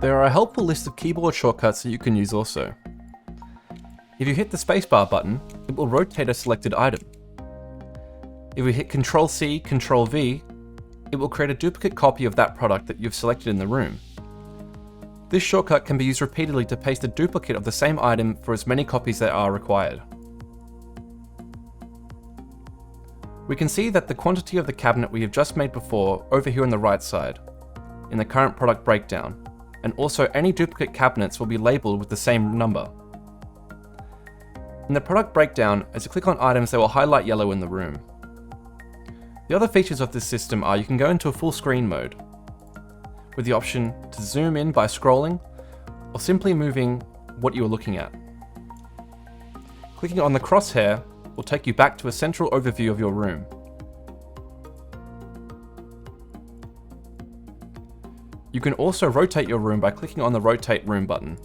There are a helpful list of keyboard shortcuts that you can use also. If you hit the spacebar button, it will rotate a selected item. If we hit Ctrl-C, Ctrl-V, it will create a duplicate copy of that product that you've selected in the room. This shortcut can be used repeatedly to paste a duplicate of the same item for as many copies that are required. We can see that the quantity of the cabinet we have just made before over here on the right side, in the current product breakdown, and also any duplicate cabinets will be labelled with the same number. In the product breakdown, as you click on items, they will highlight yellow in the room. The other features of this system are you can go into a full screen mode, with the option to zoom in by scrolling, or simply moving what you are looking at. Clicking on the crosshair will take you back to a central overview of your room. You can also rotate your room by clicking on the Rotate Room button.